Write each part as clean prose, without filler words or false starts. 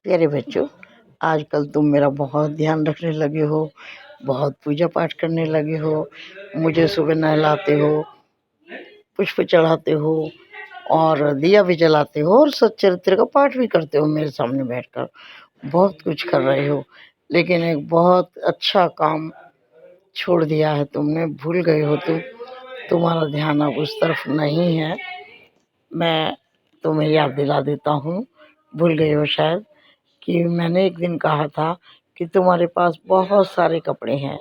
प्यारे बच्चों, आजकल तुम मेरा बहुत ध्यान रखने लगे हो, बहुत पूजा पाठ करने लगे हो, मुझे सुबह नहलाते हो, पुष्प चढ़ाते हो और दिया भी जलाते हो और सच्चरित्र का पाठ भी करते हो मेरे सामने बैठकर। बहुत कुछ कर रहे हो, लेकिन एक बहुत अच्छा काम छोड़ दिया है तुमने, भूल गए हो तुम। तुम्हारा ध्यान अब उस तरफ नहीं है। मैं तुम्हें याद दिला देता हूँ, भूल गए हो शायद, कि मैंने एक दिन कहा था कि तुम्हारे पास बहुत सारे कपड़े हैं।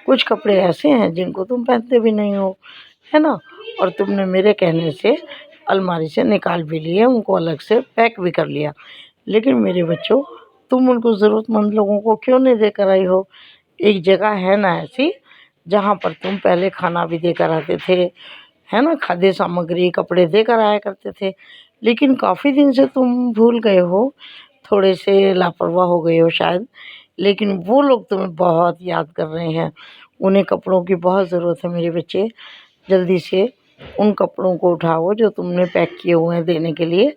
कुछ कपड़े ऐसे हैं जिनको तुम पहनते भी नहीं हो, है ना? और तुमने मेरे कहने से अलमारी से निकाल भी लिए, उनको अलग से पैक भी कर लिया। लेकिन मेरे बच्चों, तुम उनको ज़रूरतमंद लोगों को क्यों नहीं देकर आई हो? एक जगह है ना ऐसी, जहाँ पर तुम पहले खाना भी देकर आते थे, है ना? खाद्य सामग्री, कपड़े देकर आया करते थे। लेकिन काफ़ी दिन से तुम भूल गए हो, थोड़े से लापरवाह हो गए हो शायद। लेकिन वो लोग तुम्हें बहुत याद कर रहे हैं। उन्हें कपड़ों की बहुत ज़रूरत है मेरे बच्चे। जल्दी से उन कपड़ों को उठाओ जो तुमने पैक किए हुए हैं देने के लिए,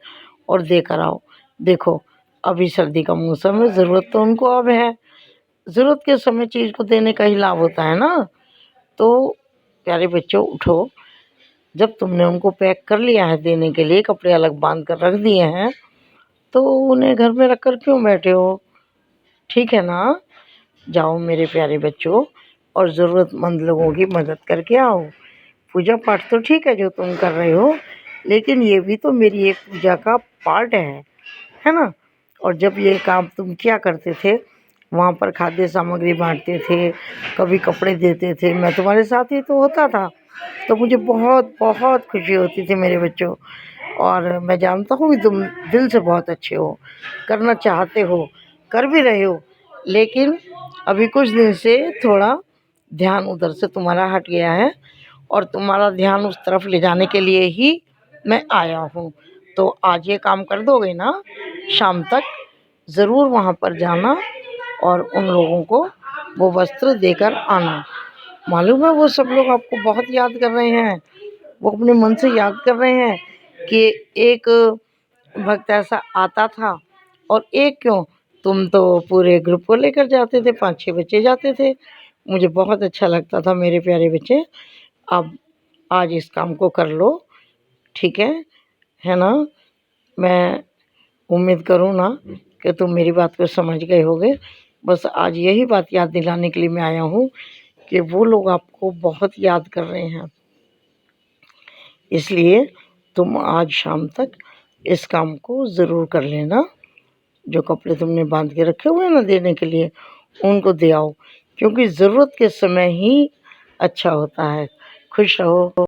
और देकर आओ। देखो, अभी सर्दी का मौसम है, ज़रूरत तो उनको अब है। ज़रूरत के समय चीज़ को देने का ही लाभ होता है ना। तो प्यारे बच्चों, उठो। जब तुमने उनको पैक कर लिया है देने के लिए, कपड़े अलग बांध कर रख दिए हैं, तो उन्हें घर में रख कर क्यों बैठे हो? ठीक है ना? जाओ मेरे प्यारे बच्चों, और ज़रूरतमंद लोगों की मदद करके आओ। पूजा पाठ तो ठीक है जो तुम कर रहे हो, लेकिन ये भी तो मेरी एक पूजा का पार्ट है ना? और जब ये काम तुम किया करते थे, वहाँ पर खाद्य सामग्री बाँटते थे, कभी कपड़े देते थे, मैं तुम्हारे साथ ही तो होता था। तो मुझे बहुत बहुत खुशी होती थी मेरे बच्चों। और मैं जानता हूँ कि तुम दिल से बहुत अच्छे हो, करना चाहते हो, कर भी रहे हो। लेकिन अभी कुछ दिन से थोड़ा ध्यान उधर से तुम्हारा हट गया है, और तुम्हारा ध्यान उस तरफ ले जाने के लिए ही मैं आया हूँ। तो आज ये काम कर दोगे ना? शाम तक ज़रूर वहाँ पर जाना और उन लोगों को वो वस्त्र देकर आना। मालूम है, वो सब लोग आपको बहुत याद कर रहे हैं। वो अपने मन से याद कर रहे हैं कि एक वक्त ऐसा आता था, और एक क्यों, तुम तो पूरे ग्रुप को लेकर जाते थे, 5-6 बच्चे जाते थे। मुझे बहुत अच्छा लगता था मेरे प्यारे बच्चे। अब आज इस काम को कर लो, ठीक है ना? मैं उम्मीद करूँ ना कि तुम मेरी बात को समझ गए होगे। बस आज यही बात याद दिलाने के लिए मैं आया हूँ कि वो लोग आपको बहुत याद कर रहे हैं। इसलिए तुम आज शाम तक इस काम को ज़रूर कर लेना। जो कपड़े तुमने बांध के रखे हुए हैं ना देने के लिए, उनको दे आओ, क्योंकि ज़रूरत के समय ही अच्छा होता है। खुश रहो।